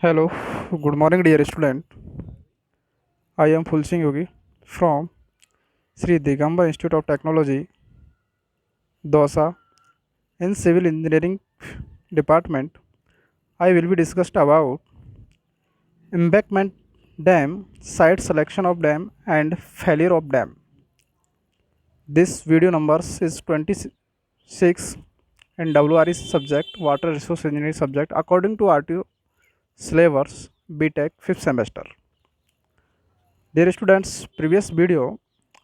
Hello, good morning, dear student. I am Fulsing Yogi from Sri Digamba Institute of Technology, Dosa, in Civil Engineering Department. I will be discussed about embankment dam, site selection of dam, and failure of dam. This video numbers is 26 in WRE subject, Water Resource Engineering subject, according to RTO syllabus, BTech 5th semester. Dear students, previous video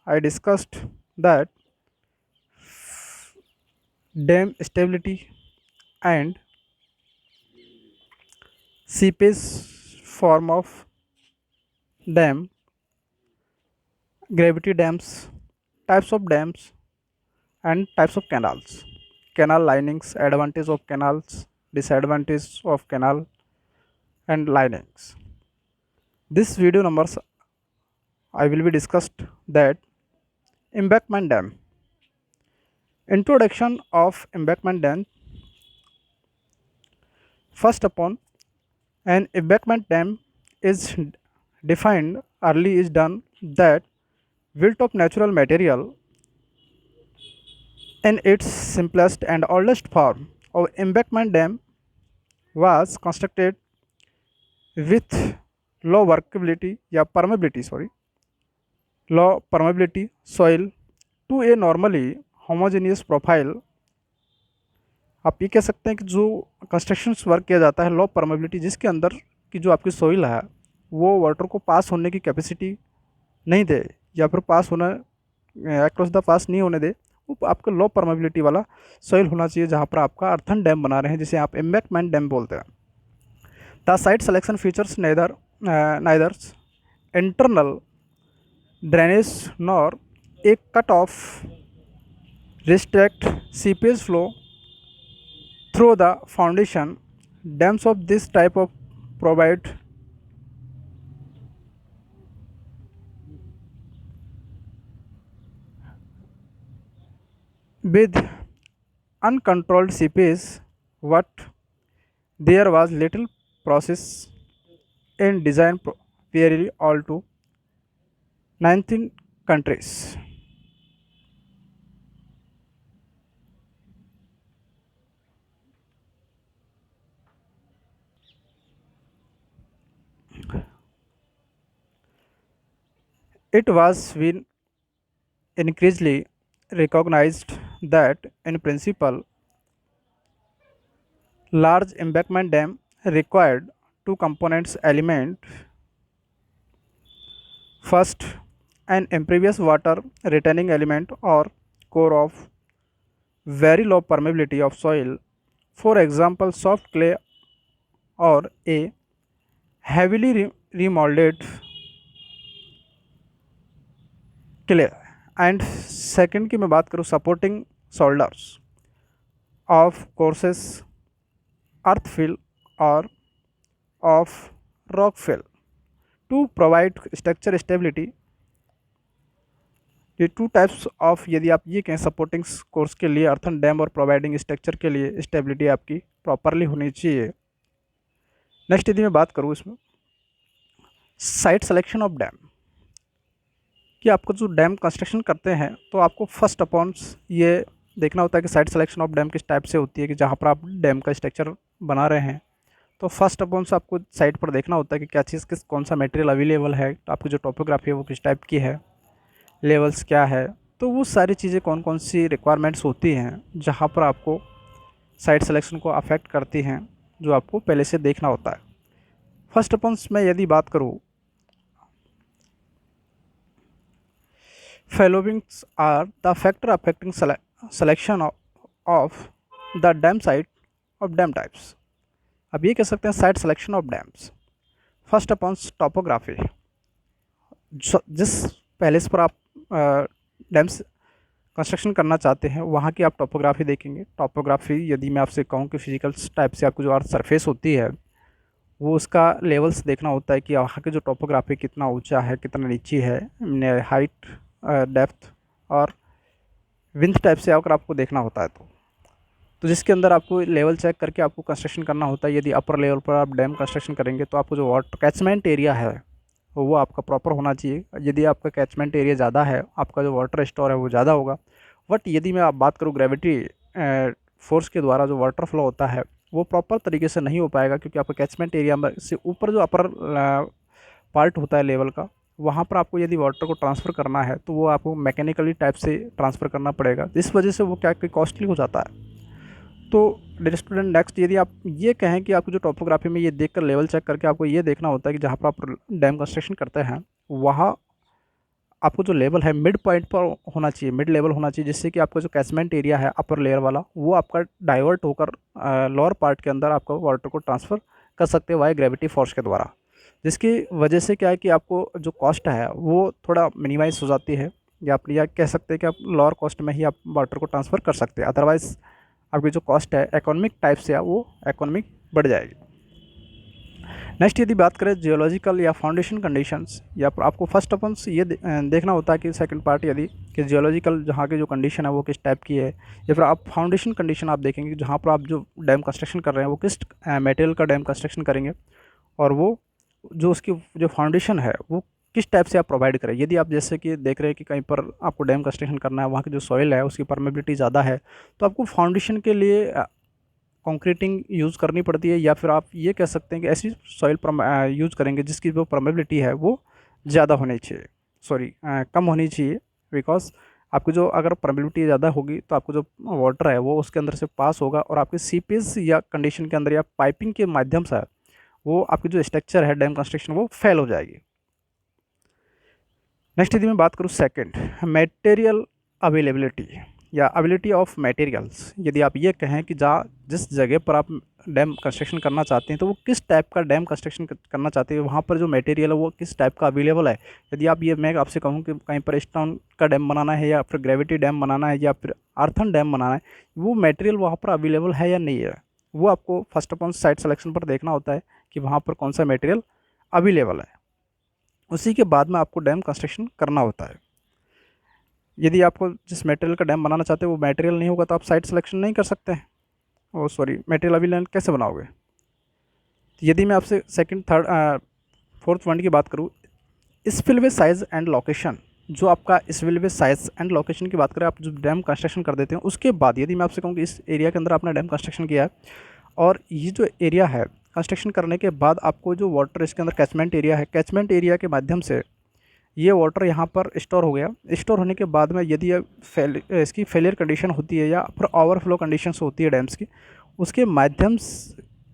I discussed that dam stability and seepage form of dam, gravity dams, types of dams and types of canals, canal linings, advantage of canals, disadvantage of canal and linings. This video numbers I will be discussed that embankment dam. Introduction of embankment dam. First upon an embankment dam is defined early is done that built of natural material in its simplest and oldest form of embankment dam was constructed with low workability या permeability low permeability soil to a normally homogeneous profile. आप ये कह सकते हैं कि जो construction work किया जाता है लो परमेबिलिटी जिसके अंदर की जो आपकी सोइल है वो वाटर को पास होने की कैपेसिटी नहीं दे या फिर पास होना अक्रॉस द पास नहीं होने दे, वो आपका लो परमेबिलिटी वाला सॉइल होना चाहिए जहाँ पर आपका अर्थन डैम बना रहे हैं जिसे आप एम्बैकमेंट डैम बोलते हैं. The site selection features neither internal drainage nor a cut off restrict seepage flow through the foundation. Dams of this type of provide with uncontrolled seepage. What there was little process in design priorly all to 19 countries. It was been increasingly recognized that in principle large embankment dam required two components element. First, an impervious water retaining element or core of very low permeability of soil, for example soft clay or a heavily remolded clay. And second की मैं बात करूँ supporting shoulders of courses earth fill or of rock fill to provide structure stability. ये two types of यदि आप ये कहें supporting course के लिए अर्थन डैम और प्रोवाइडिंग स्ट्रक्चर के लिए स्टेबिलिटी आपकी प्रॉपरली होनी चाहिए. नेक्स्ट यदि मैं बात करूँ इसमें साइट सिलेक्शन ऑफ डैम कि आपको जो डैम कंस्ट्रक्शन करते हैं तो आपको फर्स्ट अपॉन ये देखना होता है कि साइट सिलेक्शन ऑफ डैम किस टाइप से होती है कि जहाँ पर आप डैम का स्ट्रक्चर बना रहे हैं तो फर्स्ट अपॉन से आपको साइट पर देखना होता है कि क्या चीज़ किस कौन सा मटेरियल अवेलेबल है, तो आपकी जो टोपोग्राफी है वो किस टाइप की है, लेवल्स क्या है, तो वो सारी चीज़ें कौन कौन सी रिक्वायरमेंट्स होती हैं जहाँ पर आपको साइट सिलेक्शन को अफेक्ट करती हैं जो आपको पहले से देखना होता है. फर्स्ट अपॉन्स में यदि बात करूँ followings are the factor affecting selection of the dam site of dam types. अब ये कह सकते हैं site selection of dams. First upon topography, जिस पैलेस पर आप डैम्स कंस्ट्रक्शन करना चाहते हैं वहाँ की आप टोपोग्राफी देखेंगे. टोपोग्राफी यदि मैं आपसे कहूँ कि फिजिकल टाइप से आपको जो अर्थ सरफेस होती है वो उसका लेवल्स देखना होता है कि वहाँ की जो टोपोग्राफी कितना ऊंचा है कितना नीची है, हाइट डेप्थ और विंथ टाइप से अगर आपको देखना होता है तो जिसके अंदर आपको लेवल चेक करके आपको कंस्ट्रक्शन करना होता है। यदि अपर लेवल पर आप डैम कंस्ट्रक्शन करेंगे तो आपको जो वाटर कैचमेंट एरिया है वो आपका प्रॉपर होना चाहिए। यदि आपका कैचमेंट एरिया ज़्यादा है, आपका जो वाटर स्टोर है वो ज़्यादा होगा। बट यदि मैं आप बात करूँ ग्रेविटी फोर्स के द्वारा जो वाटर फ्लो होता है वो प्रॉपर तरीके से नहीं हो पाएगा, क्योंकि आपका कैचमेंट एरिया में से ऊपर जो अपर पार्ट होता है लेवल का, वहाँ पर आपको यदि वाटर को ट्रांसफ़र करना है तो वो आपको मैकेनिकली टाइप से ट्रांसफ़र करना पड़ेगा। इस वजह से वो क्या कि कॉस्टली हो जाता है। तो डियर स्टूडेंट, नेक्स्ट यदि आप ये कहें कि आपको जो टोपोग्राफी में ये देखकर लेवल चेक करके आपको ये देखना होता है कि जहाँ पर आप डैम कंस्ट्रक्शन करते हैं वहाँ आपको जो लेवल है मिड पॉइंट पर होना चाहिए, मिड लेवल होना चाहिए, जिससे कि आपका जो कैचमेंट एरिया है अपर लेयर वाला वो आपका डाइवर्ट होकर लोअर पार्ट के अंदर आपका वाटर को ट्रांसफ़र कर सकते हैं वाया ग्रेविटी फोर्स के द्वारा। जिसकी वजह से क्या है कि आपको जो कॉस्ट है वो थोड़ा मिनिमाइज हो जाती है, या आप या कह सकते हैं कि आप लोअर कॉस्ट में ही आप वाटर को ट्रांसफ़र कर सकते हैं। अदरवाइज़ आपकी जो कॉस्ट है इकोनॉमिक टाइप से वो इकोनॉमिक बढ़ जाएगी। नेक्स्ट यदि बात करें जियोलॉजिकल या फाउंडेशन कंडीशंस, या आपको फर्स्ट ऑफ ऑल ये देखना होता है कि सेकंड पार्ट यदि कि जियोलॉजिकल जहाँ की जो कंडीशन है वो किस टाइप की है, या फिर आप फाउंडेशन कंडीशन आप देखेंगे जहाँ पर आप जो डैम कंस्ट्रक्शन कर रहे हैं वो किस मटेरियल का डैम कंस्ट्रक्शन करेंगे, और वो जो उसकी जो फाउंडेशन है वो किस टाइप से आप प्रोवाइड करें। यदि आप जैसे कि देख रहे हैं कि कहीं पर आपको डैम कंस्ट्रक्शन करना है, वहाँ की जो सॉइल है उसकी परमेबिलिटी ज़्यादा है, तो आपको फाउंडेशन के लिए कंक्रीटिंग यूज़ करनी पड़ती है, या फिर आप ये कह सकते हैं कि ऐसी सॉइल यूज़ करेंगे जिसकी जो परमेबिलिटी है वो ज़्यादा होनी चाहिए, सॉरी कम होनी चाहिए। बिकॉज आपकी जो अगर परमेबिलिटी ज़्यादा होगी तो आपको जो वाटर है वो उसके अंदर से पास होगा, और आपके सीपेज या कंडीशन के अंदर या पाइपिंग के माध्यम से वो आपकी जो स्ट्रक्चर है डैम कंस्ट्रक्शन वो फेल हो जाएगी। नेक्स्ट यदि मैं बात करूँ सेकंड, मटेरियल अवेलेबिलिटी या अवेलेबिलिटी ऑफ मटेरियल्स। यदि आप ये कहें कि जहाँ जिस जगह पर आप डैम कंस्ट्रक्शन करना चाहते हैं तो वो किस टाइप का डैम कंस्ट्रक्शन करना चाहते हैं, वहाँ पर जो मटेरियल है वो किस टाइप का अवेलेबल है। यदि आप ये मैं आपसे कहूँ कि कहीं पर स्टोन का डैम बनाना है, या फिर ग्रेविटी डैम बनाना है, या फिर अर्थन डैम बनाना है, वो मटेरियल वहाँ पर अवेलेबल है या नहीं है, वो आपको first of all site selection पर देखना होता है कि वहाँ पर कौन सा मटेरियल अवेलेबल है। उसी के बाद में आपको डैम कंस्ट्रक्शन करना होता है। यदि आपको जिस मटेरियल का डैम बनाना चाहते हैं वो मटेरियल नहीं होगा तो आप साइट सिलेक्शन नहीं कर सकते हैं, और सॉरी मटेरियल अवेलेबल कैसे बनाओगे। यदि मैं आपसे सेकंड थर्ड फोर्थ पॉइंट की बात करूँ, स्पिलवे साइज़ एंड लोकेशन। जो आपका स्पिलवे साइज़ एंड लोकेशन की बात करें, आप जो डैम कंस्ट्रक्शन कर देते हैं उसके बाद यदि मैं आपसे कहूँ कि इस एरिया के अंदर आपने डैम कंस्ट्रक्शन किया है, और ये जो एरिया है कंस्ट्रक्शन करने के बाद आपको जो वाटर इसके अंदर कैचमेंट एरिया है, कैचमेंट एरिया के माध्यम से ये वाटर यहाँ पर स्टोर हो गया। स्टोर होने के बाद में यदि इसकी फेलियर कंडीशन होती है या फिर ओवरफ्लो कंडीशंस होती है डैम्स की, उसके माध्यम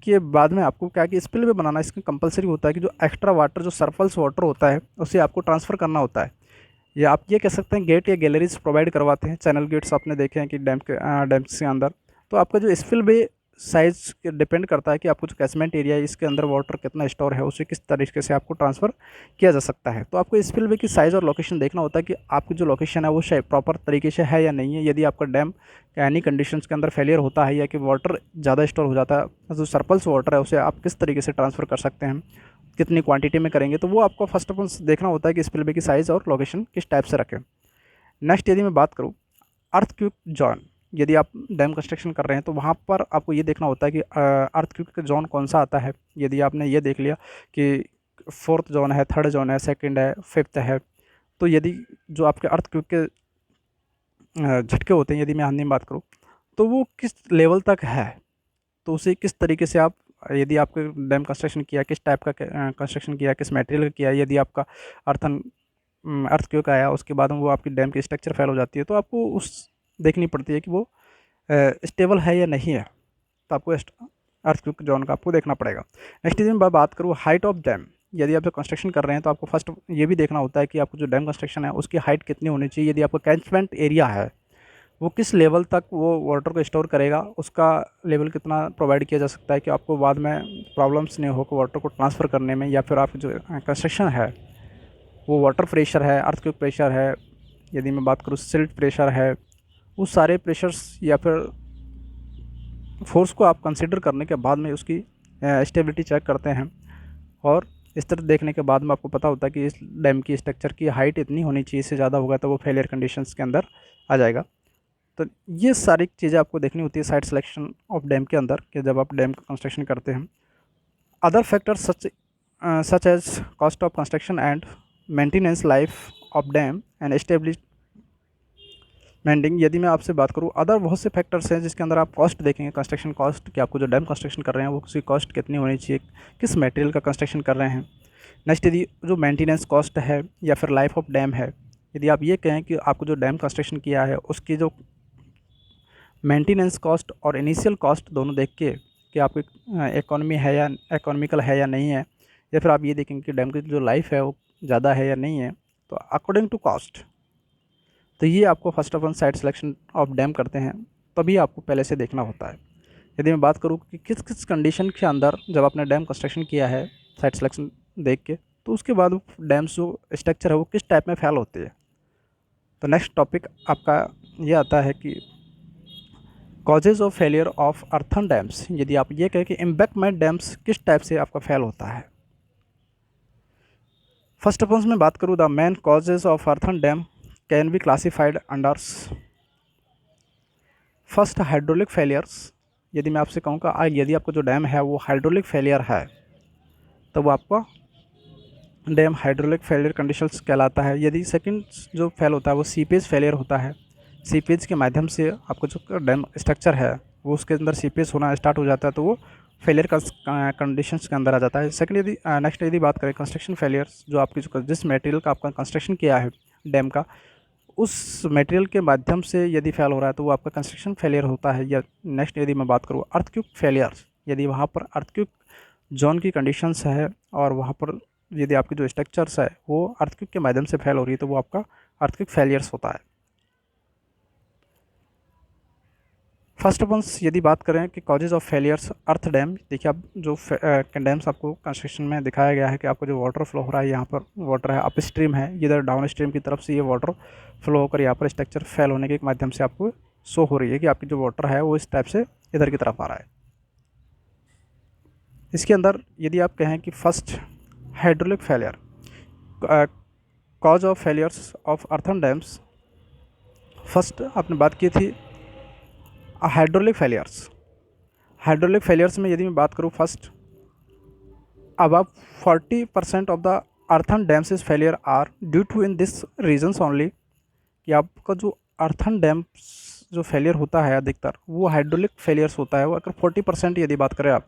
के बाद में आपको क्या कि स्पिलवे बनाना इसका कंपलसरी होता है कि जो एक्स्ट्रा वाटर जो सरप्लस वाटर होता है उसे आपको ट्रांसफ़र करना होता है। या आप ये कह सकते हैं गेट या गैलरीज प्रोवाइड करवाते हैं, चैनल गेट्स आपने देखे हैं कि डैम्स के अंदर। तो आपका जो स्पिलवे साइज़ डिपेंड करता है कि आपको जो कैचमेंट एरिया है इसके अंदर वाटर कितना स्टोर है, उसे किस तरीके से आपको ट्रांसफ़र किया जा सकता है। तो आपको स्पिलवे की साइज़ और लोकेशन देखना होता है कि आपकी जो लोकेशन है वो प्रॉपर तरीके से है या नहीं है। यदि आपका डैम एनी कंडीशंस के अंदर फेलियर होता है या कि वाटर ज़्यादा स्टोर हो जाता है, जो सरप्लस वाटर है उसे आप किस तरीके से ट्रांसफ़र कर सकते हैं, कितनी क्वांटिटी में करेंगे, तो वो आपको फर्स्ट ऑफ ऑल देखना होता है कि स्पिलवे की साइज़ और लोकेशन किस टाइप से रखें। नेक्स्ट यदि मैं बात करूँ अर्थक्वेक जोन, यदि आप डैम कंस्ट्रक्शन कर रहे हैं तो वहाँ पर आपको ये देखना होता है कि अर्थक्वेक जोन कौन सा आता है। यदि आपने ये देख लिया कि फोर्थ जोन है, थर्ड जोन है, सेकंड है, फिफ्थ है, तो यदि जो आपके अर्थक्वेक के झटके होते हैं, यदि मैं हिंदी में बात करूँ तो वो किस लेवल तक है, तो उसे किस तरीके से आप यदि आपके डैम कंस्ट्रक्शन किया, किस टाइप का कंस्ट्रक्शन किया, किस मटेरियल का किया। यदि आपका अर्थन अर्थक्वेक आया उसके बाद में वो आपकी डैम की स्ट्रक्चर फेल हो जाती है, तो आपको उस देखनी पड़ती है कि वो स्टेबल है या नहीं है, तो आपको अर्थक्वेक जोन का आपको देखना पड़ेगा। नेक्स्ट यदि मैं बात करूँ हाइट ऑफ डैम, यदि आप जो कंस्ट्रक्शन कर रहे हैं तो आपको फर्स्ट ये भी देखना होता है कि आपको जो डैम कंस्ट्रक्शन है उसकी हाइट कितनी होनी चाहिए। यदि आपका कैचमेंट एरिया है वो किस लेवल तक वो वाटर को स्टोर करेगा, उसका लेवल कितना प्रोवाइड किया जा सकता है कि आपको बाद में प्रॉब्लम्स नहीं हो वाटर को ट्रांसफ़र करने में, या फिर आपकी जो कंस्ट्रक्शन है वो वाटर प्रेशर है, अर्थक्वेक प्रेशर है, यदि मैं बात करूँ सिल्ट प्रेशर है, उस सारे प्रेशर्स या फिर फोर्स को आप कंसिडर करने के बाद में उसकी स्टेबिलिटी चेक करते हैं, और इस तरह देखने के बाद में आपको पता होता है कि इस डैम की स्ट्रक्चर की हाइट इतनी होनी चाहिए, इससे ज़्यादा होगा तो वो फेलियर कंडीशंस के अंदर आ जाएगा। तो ये सारी चीज़ें आपको देखनी होती है साइट सिलेक्शन ऑफ डैम के अंदर, कि जब आप डैम का कंस्ट्रक्शन करते हैं। Other factors such as cost of construction and maintenance life of dam and establishmenting. यदि मैं आपसे बात करूँ, अदर बहुत से फैक्टर्स हैं जिसके अंदर आप कॉस्ट देखेंगे, कंस्ट्रक्शन कॉस्ट, कि आपको जो डैम कंस्ट्रक्शन कर रहे हैं वो उसकी कॉस्ट कितनी होनी चाहिए, किस मटेरियल का कंस्ट्रक्शन कर रहे हैं। नेक्स्ट, यदि जो मेंटेनेंस कॉस्ट है या फिर लाइफ ऑफ डैम है, यदि आप ये कहें कि आपको जो डैम कंस्ट्रक्शन किया है उसकी जो मेंटेनेंस कॉस्ट और इनिशियल कॉस्ट दोनों देख के कि आपकी इकोनॉमी है या इकोनॉमिकल है या नहीं है, या फिर आप ये देखेंगे कि डैम की जो लाइफ है वो ज़्यादा है या नहीं है, तो अकॉर्डिंग टू कॉस्ट। तो ये आपको first of all site selection of dam करते हैं, तभी आपको पहले से देखना होता है। यदि मैं बात करूँ कि किस किस कंडीशन के अंदर जब आपने डैम कंस्ट्रक्शन किया है साइट सिलेक्शन देख के, तो उसके बाद डैम्स जो स्ट्रक्चर है वो किस टाइप में फेल होती है। तो नेक्स्ट टॉपिक आपका ये आता है कि causes of failure of earthen dams. यदि आप ये कहें कि एम्बैंकमेंट डैम्स किस टाइप से आपका फेल होता है। फर्स्ट ऑफ ऑल मैं बात करूँ, the main causes of earthen dam can be classified under first hydraulic failures. यदि मैं आपसे कहूँगा यदि आपका जो डैम है वो हाइड्रोलिक फेलियर है, तो वो आपका डैम हाइड्रोलिक फेलियर कंडीशंस कहलाता है। यदि सेकंड जो फेल होता है वो सीपेज फेलियर होता है, सीपेज के माध्यम से आपका जो डैम स्ट्रक्चर है वो उसके अंदर सीपेज होना स्टार्ट हो जाता है, तो वो फेलियर का कंडीशंस के अंदर आ जाता है। सेकंड, यदि नेक्स्ट यदि बात करें कंस्ट्रक्शन फेलियर्स, जो आपकी जो जिस मटेरियल का आपका कंस्ट्रक्शन किया है डैम का, उस मटेरियल के माध्यम से यदि फेल हो रहा है तो वो आपका कंस्ट्रक्शन फेलियर होता है। या नेक्स्ट यदि मैं बात करूँ अर्थक्वेक फेलियर्स, यदि वहाँ पर अर्थक्वेक जोन की कंडीशंस है और वहाँ पर यदि आपकी जो स्ट्रक्चर्स है वो अर्थक्वेक के माध्यम से फेल हो रही है, तो वो आपका अर्थक्वेक फेलियर्स होता है। फर्स्ट ऑफ ऑल यदि बात करें कि causes of failures earth dam, देखिए आप जो डैम्स आपको कंस्ट्रक्शन में दिखाया गया है कि आपको जो वाटर फ्लो हो रहा है, यहाँ पर वाटर है अप स्ट्रीम है, इधर डाउन स्ट्रीम की तरफ से ये वाटर फ्लो होकर यहाँ पर स्ट्रक्चर फेल होने के माध्यम से आपको शो हो रही है कि आपकी जो वाटर है वो इस टाइप से इधर की तरफ आ रहा है। इसके अंदर यदि आप कहें कि first hydraulic failure, cause of failures of earthen dams, first आपने बात की थी हाइड्रोलिक फेलियर्स। हाइड्रोलिक फेलियर्स में यदि मैं बात करूँ first, above 40% of the earthen dams is failure are due to in this reasons only, कि आपका जो अर्थन डैम्स जो फेलियर होता है अधिकतर वो हाइड्रोलिक फेलियर्स होता है। वो अगर 40% यदि बात करें आप,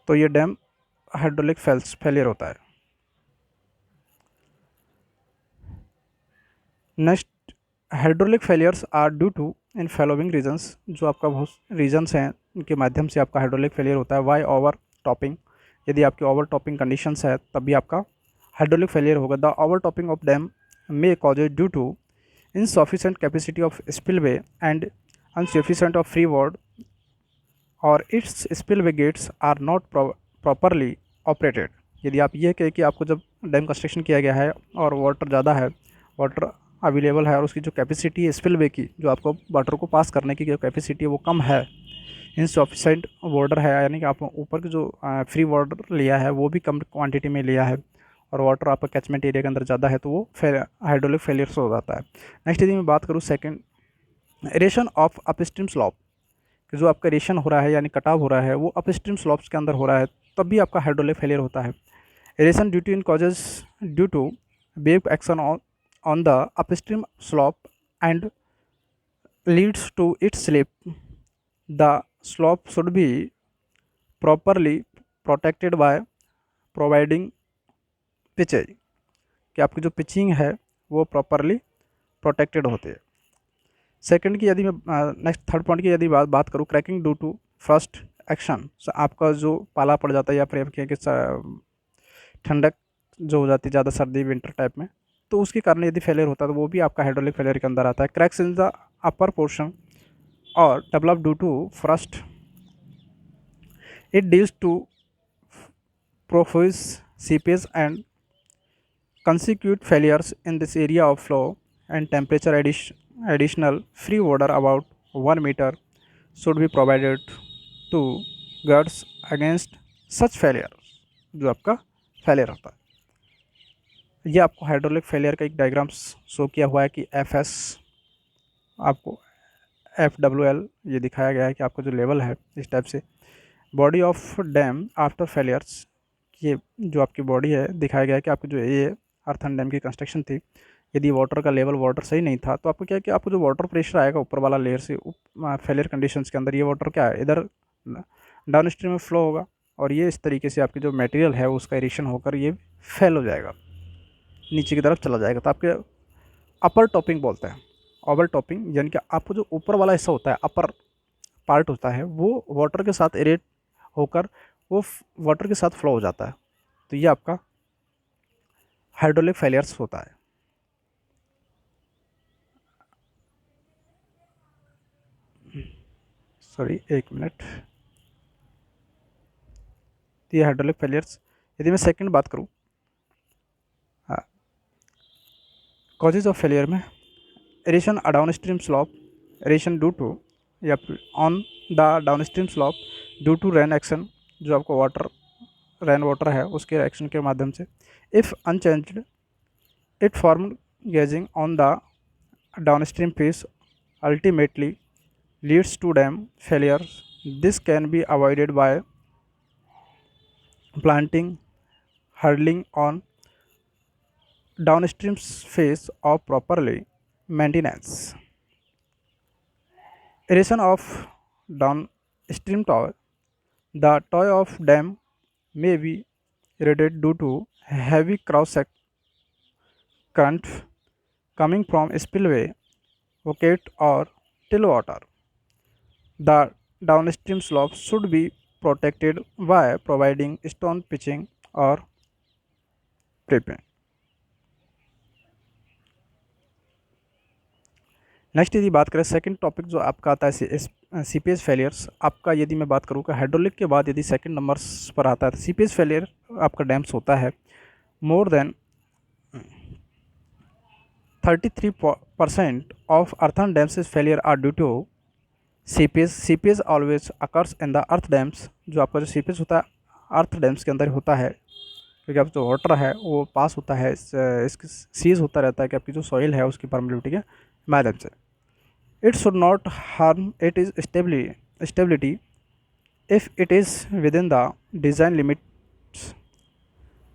तो ये डैम हाइड्रोलिक फेलियर होता है। Next, hydraulic failures are due to in following reasons, जो आपका बहुत रीजन्स हैं उनके माध्यम से आपका हाइड्रोलिक फेलियर होता है। वाई ओवर टॉपिंग, यदि आपकी ओवर टॉपिंग कंडीशंस है तभी आपका हाइड्रोलिक फेलियर होगा। The over topping of dam may causes due to insufficient capacity of spillway and insufficient of freeboard और its spillway gates are not properly operated। यदि आप ये कहें कि आपको जब डैम कंस्ट्रक्शन किया गया है और वाटर ज़्यादा है, वाटर अवेलेबल है और उसकी जो कैपेसिटी है स्पिलवे की, जो आपको वाटर को पास करने की जो कैपेसिटी है वो कम है, इनसफिशेंट वाटर है, यानी कि आप ऊपर की जो फ्री वाटर लिया है वो भी कम क्वांटिटी में लिया है और वाटर आपका कैचमेंट एरिया के अंदर ज़्यादा है, तो वो हाइड्रोलिक फेलियर्स हो जाता है। नेक्स्ट यदि मैं बात करूँ second, aeration of upstream slope, कि जो आपका एरेशन हो रहा है यानी कटाव हो रहा है वो अपस्ट्रीम स्लॉप्स के अंदर हो रहा है, तब भी आपका हाइड्रोलिक फेलियर होता है। Aeration due to in causes due to wave action on the upstream slope and leads to its slip. The slope should be properly protected by providing pitches, कि आपकी जो पिचिंग है वो प्रॉपरली प्रोटेक्टेड होती है। Second की यदि मैं नेक्स्ट थर्ड पॉइंट की यदि बात करूँ, cracking due to frost action, आपका जो पाला पड़ जाता है या फिर कि ठंडक जो हो जाती है ज़्यादा सर्दी विंटर टाइप में, तो उसके कारण यदि फेलियर होता है तो वो भी आपका हाइड्रोलिक फेलियर के अंदर आता है। Cracks in the upper portion और develop due to frost, it डील्स to profuse seepage and consequent failures in this area of flow and temperature. Additional free water about 1 meter should be provided to guards against such failure, जो आपका failure होता है। ये आपको hydraulic failure का एक diagram show किया हुआ है कि एफ एस आपको FWL ये दिखाया गया है कि आपका जो लेवल है इस टाइप से। Body of dam after failures, ये जो आपकी बॉडी है दिखाया गया है कि आपकी जो ये अर्थन डैम की कंस्ट्रक्शन थी, यदि वाटर का लेवल वाटर सही नहीं था तो आपको क्या है कि आपको जो वाटर प्रेशर आएगा ऊपर वाला लेयर से फेलियर कंडीशंस के अंदर, ये वाटर क्या है इधर डाउन स्ट्रीम में फ्लो होगा और ये इस तरीके से आपकी जो मटेरियल है उसका एरेशन होकर ये फेल हो जाएगा, नीचे की तरफ चला जाएगा। तो आपके अपर टॉपिंग बोलते हैं, ओवर टॉपिंग, यानी कि आपको जो ऊपर वाला हिस्सा होता है, अपर पार्ट होता है, वो वाटर के साथ एरेट होकर वो वाटर के साथ फ्लो हो जाता है। तो ये आपका हाइड्रोलिक फेलियर्स होता है। सॉरी, एक मिनट। तो ये हाइड्रोलिक फेलियर्स। यदि मैं सेकंड बात करूँ, हाँ, कॉजेज ऑफ फेलियर में erosion a downstream slope, erosion due to या on the downstream slope due to rain action, जो आपको वाटर रेन वाटर है उसके एक्शन के माध्यम से। If unchanged it form gazing on the downstream face ultimately leads to dam failure. This can be avoided by planting, hurling on downstream phase of properly maintenance. Erosion of downstream tower. The toy of dam may be eroded due to heavy cross current coming from spillway, pocket or till water. The downstream slopes should be protected by providing stone pitching or prepping. Next यदि बात करें second topic जो आपका आता है seepage failures, आपका यदि मैं बात करूँ कि हाइड्रोलिक के बाद यदि सेकंड नंबर्स पर आता है तो सीपेज फेलियर आपका डैम्स होता है। More than 33% of earthen dams failure are due to seepage. Seepage always occurs in the earth dams, जो आपका जो सीपेज होता है अर्थ डैम्स के अंदर होता है, क्योंकि आप जो वाटर है वो पास होता है, इसकी सीज होता रहता है कि आपकी जो सॉइल है उसकी परमिबिलिटी के माध्यम से। It should not harm its stability if it is within the design limits.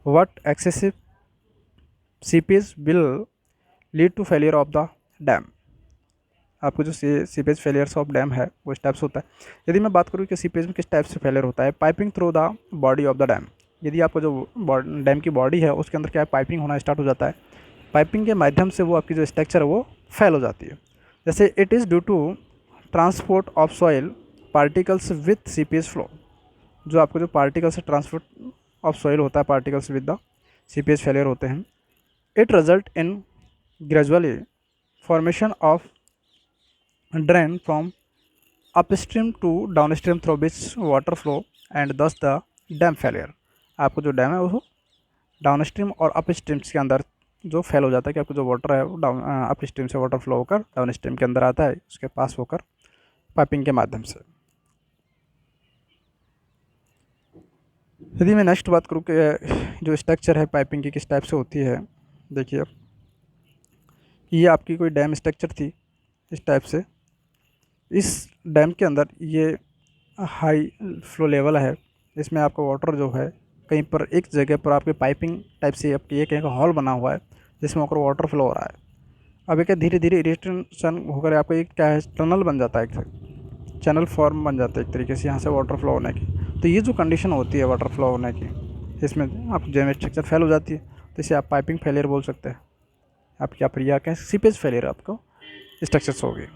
What excessive seepage will lead to failure of the dam. आपको जो सीपेज फेलियर्स ऑफ डैम है वो इस टाइप से होता है। यदि मैं बात करूँ कि सीपेज में किस टाइप से फेलियर होता है, piping through the body of the dam. यदि आपको जो डैम की बॉडी है उसके अंदर क्या है, पाइपिंग होना स्टार्ट हो जाता है, पाइपिंग के माध्यम से वो आपकी जो स्ट्रक्चर है वो फेल हो जाती है। जैसे it is due to transport of soil particles with seepage flow, जो आपको जो पार्टिकल्स से ट्रांसपोर्ट ऑफ सॉइल होता है particles with the seepage failure होते हैं। It result in gradually formation of drain from upstream to downstream through which water flow and thus the dam failure. आपको जो डैम है वो डाउनस्ट्रीम और अपस्ट्रीम्स के अंदर जो फेल हो जाता है कि आपको जो वाटर है वो डाउन अप स्ट्रीम से वाटर फ्लो होकर डाउन स्ट्रीम के अंदर आता है, उसके पास होकर पाइपिंग के माध्यम से। यदि मैं नेक्स्ट बात करूँ कि जो स्ट्रक्चर है पाइपिंग की किस टाइप से होती है, देखिए ये आपकी कोई डैम स्ट्रक्चर थी इस टाइप से, इस डैम के अंदर ये हाई फ्लो लेवल है, इसमें आपका वाटर जो है कहीं पर एक जगह पर आपके पाइपिंग टाइप से आपकी एक हॉल बना हुआ है जिसमें होकर वाटर फ्लो हो रहा है। अब एक धीरे धीरे इरिटेशन होकर आपका एक क्या है टनल बन जाता है, एक चैनल फॉर्म बन जाता है एक तरीके से यहाँ से वाटर फ्लो होने की। तो ये जो कंडीशन होती है वाटर फ्लो होने की, इसमें आप जैम स्ट्रक्चर फेल हो जाती है, तो इसे आप पाइपिंग फेलियर बोल सकते हैं। आप क्या पर क्या सीपेज फेलियर आपको स्ट्रक्चर्स होगी।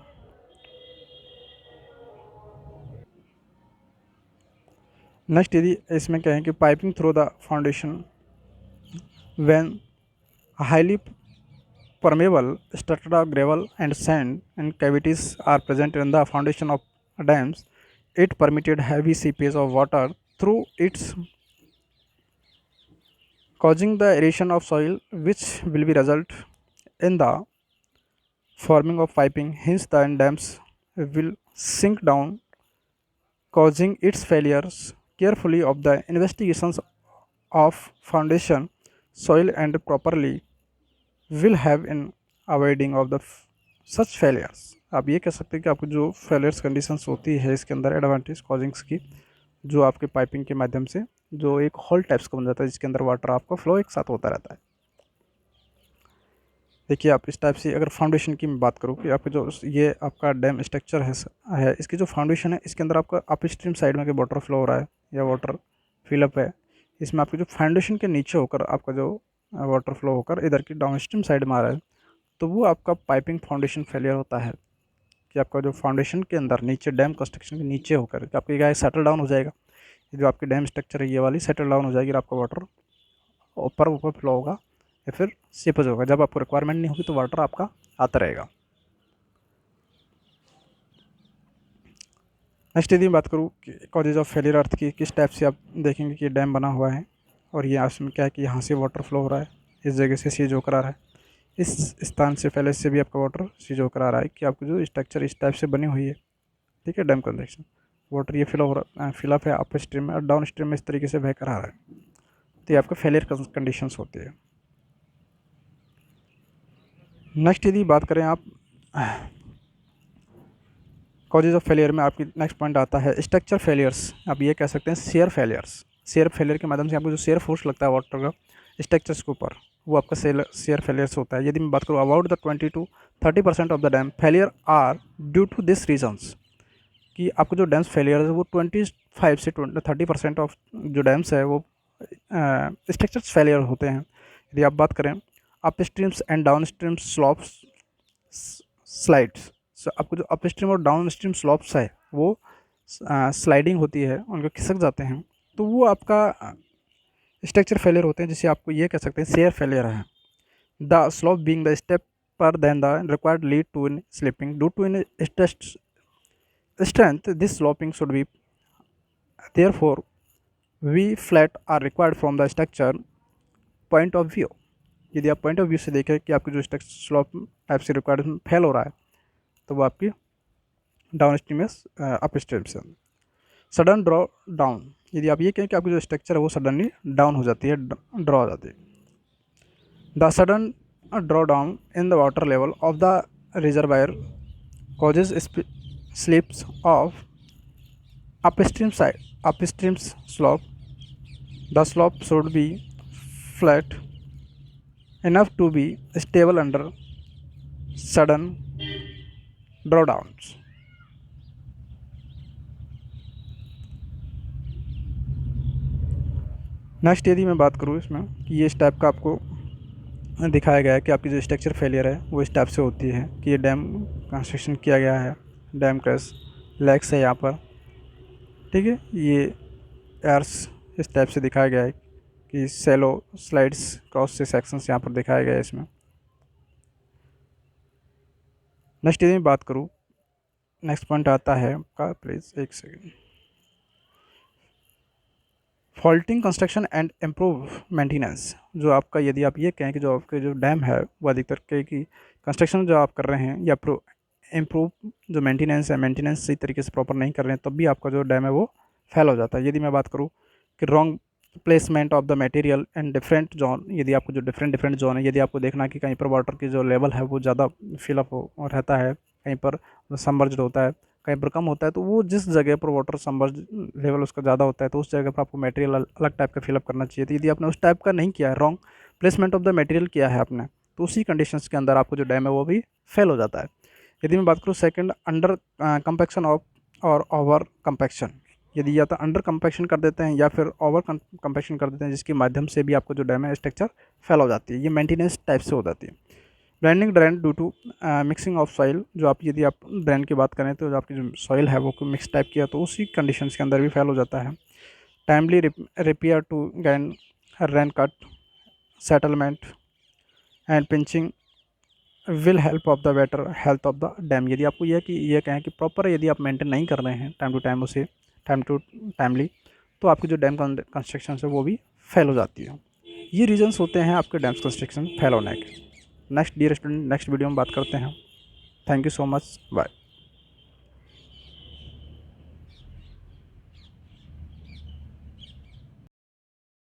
नेक्स्ट यदि इसमें क्या है कि piping through the foundation when highly permeable strata of gravel and sand and cavities are present in the foundation of dams. It permitted heavy seepage of water through its, causing the erosion of soil, which will be result in the forming of piping. Hence, the dams will sink down, causing its failures. Carefully of the investigations of foundation soil and properly will have in avoiding of the such failures. आप ये कह सकते हैं कि आपको जो failures conditions होती है इसके अंदर एडवांटेज कॉजिंग्स की, जो आपके पाइपिंग के माध्यम से जो एक होल टाइप्स का बन जाता है जिसके अंदर वाटर आपका फ्लो एक साथ होता रहता है। देखिए आप इस टाइप से अगर फाउंडेशन की मैं बात करूँ कि आपका जो ये आपका डैम स्ट्रक्चर है इसकी जो फाउंडेशन है इसके अंदर आपका अप स्ट्रीम साइड में कि वाटर फ्लो हो रहा है या वाटर फिलअप है, इसमें आपके जो फाउंडेशन के नीचे होकर आपका जो वाटर फ्लो होकर इधर की डाउन स्ट्रीम साइड में आ रहा है, तो वो आपका पाइपिंग फाउंडेशन फेलियर होता है कि आपका जो फाउंडेशन के अंदर नीचे डैम कंस्ट्रक्शन के नीचे होकर आपकी गाय सेटल डाउन हो जाएगा, जो आपकी डैम स्ट्रक्चर है ये वाली सेटल डाउन हो जाएगी और आपका वाटर ऊपर ऊपर फ्लो होगा या फिर सीपेज होगा। जब आपको रिक्वायरमेंट नहीं होगी तो वाटर आपका आता रहेगा। नेक्स्ट यदि मैं बात करूँ कि कॉजेज ऑफ फेलियर अर्थ की, किस टाइप से आप देखेंगे कि डैम बना हुआ है और ये उसमें क्या है कि यहाँ से वाटर फ्लो हो रहा है, इस जगह से सीज होकर आ रहा है, इस स्थान से पहले से भी आपका वाटर सीज होकर आ रहा है कि आपकी जो स्ट्रक्चर इस टाइप से बनी हुई है, ठीक है, डैम कंस्ट्रक्शन वाटर ये फिलअप है अप स्ट्रीम में और डाउन स्ट्रीम में इस तरीके से बहकर आ रहा है, तो ये आपका फेलियर कंडीशंस होती है। नेक्स्ट यदि बात करें आप कॉजेज ऑफ फेलियर में, आपकी नेक्स्ट पॉइंट आता है स्ट्रक्चर फेलियर्स। आप ये कह सकते हैं शेयर फेलियर्स। शेयर फेलियर के माध्यम से आपको जो शेयर फोर्स लगता है वाटर का स्ट्रक्चर्स के ऊपर, वो आपका शेयर फेलियर्स होता है। यदि मैं बात करूँ about the 20 to 30% of the dam failure are due to this reasons, कि आपको जो डैम्स फेलियर है वो 25 से 30% ऑफ जो डैम्स है वो स्ट्रक्चर्स फेलियर होते हैं। यदि आप बात करें up streams and down stream slopes slides, आपको जो अप स्ट्रीम और डाउन स्ट्रीम स्लॉप्स है वो स्लाइडिंग होती है, उनको खिसक जाते हैं, तो वो आपका स्ट्रक्चर फेलियर होते हैं, जिसे आपको ये कह सकते हैं शेयर फेलियर है। The slope being the steep पर then the required lead to in slipping due to in strength, this sloping should be therefore V flat are required from the structure point of view। यदि आप point of view से देखें कि आपकी जो structure slope type से required fail हो रहा है तो वो आपकी डाउन स्ट्रीम में अप स्ट्रीम से सडन ड्रॉ डाउन। यदि आप ये कहें कि आपकी जो स्ट्रक्चर है वो सडनली डाउन हो जाती है, ड्रॉ हो जाती है। The sudden draw down in the water level of the reservoir causes slips of upstream slope. The slope should be flat enough to be stable under sudden drawdowns। Next यदि मैं बात करूँ इसमें कि ये इस टाइप का आपको दिखाया गया है कि आपकी जो स्ट्रक्चर फेलियर है वो इस टाइप से होती है कि ये डैम कंस्ट्रक्शन किया गया है, डैम क्रैश लैक्स है यहाँ पर, ठीक है, ये एयर्स इस टाइप से दिखाया गया है कि सेलो स्लाइड्स क्रॉस से सेक्शंस यहाँ पर दिखाया गया है इसमें। नेक्स्ट यदि मैं बात करूँ, नेक्स्ट पॉइंट आता है आपका, प्लीज़ एक second, faulting construction and improve maintenance. जो आपका यदि आप ये कहें कि जो आपके जो डैम है वो अधिकतर कई की कंस्ट्रक्शन जो आप कर रहे हैं या इम्प्रूव जो मेंटेनेंस है, मेंटेनेंस सही तरीके से प्रॉपर नहीं कर रहे हैं, तब भी आपका जो डैम है वो फेल हो जाता है। यदि मैं बात करूँ कि wrong placement of the material and different zone, यदि आपको जो डिफरेंट जोन है, यदि आपको देखना कि कहीं पर वाटर की जो लेवल है वो ज़्यादा फिलअप हो रहता है, कहीं पर सबमर्ज्ड होता है, कहीं पर कम होता है, तो वो जिस जगह पर वाटर सबमर्ज लेवल उसका ज़्यादा होता है तो उस जगह पर आपको मटेरियल अलग टाइप का फिलअप करना चाहिए। तो यदि आपने उस टाइप का नहीं किया है, wrong placement of the material किया है आपने, तो उसी कंडीशंस के अंदर आपको जो डैम है वो भी फेल हो जाता है। यदि मैं बात करूँ सेकंड, अंडर कंपैक्शन ऑफ और ओवर कंपैक्शन, यदि या तो अंडर कंपैक्शन कर देते हैं या फिर ओवर कंपैक्शन कर देते हैं, जिसके माध्यम से भी आपको जो डैम है स्ट्रक्चर फेल हो जाती है, ये मेंटेनेंस टाइप से हो जाती है। Blending drain due to mixing of soil, जो आप यदि आप ड्रेन की बात करें तो जो आपकी जो सॉइल है वो मिक्स टाइप किया तो उसी कंडीशंस के अंदर भी फेल हो जाता है। Timely repair to gain rain cut settlement and pitching will help of the better health of the dam. यदि आपको ये कहें कि प्रॉपर यदि आप मेंटेन नहीं कर रहे हैं टाइम टू टाइम उसे टाइम टू टाइमली, तो आपकी जो डैम कंस्ट्रक्शन है वो भी फेल हो जाती है। ये रीजंस होते हैं आपके डैम्स कंस्ट्रक्शन फेल होने के। Next dear student, next video में बात करते हैं। Thank you so much, bye.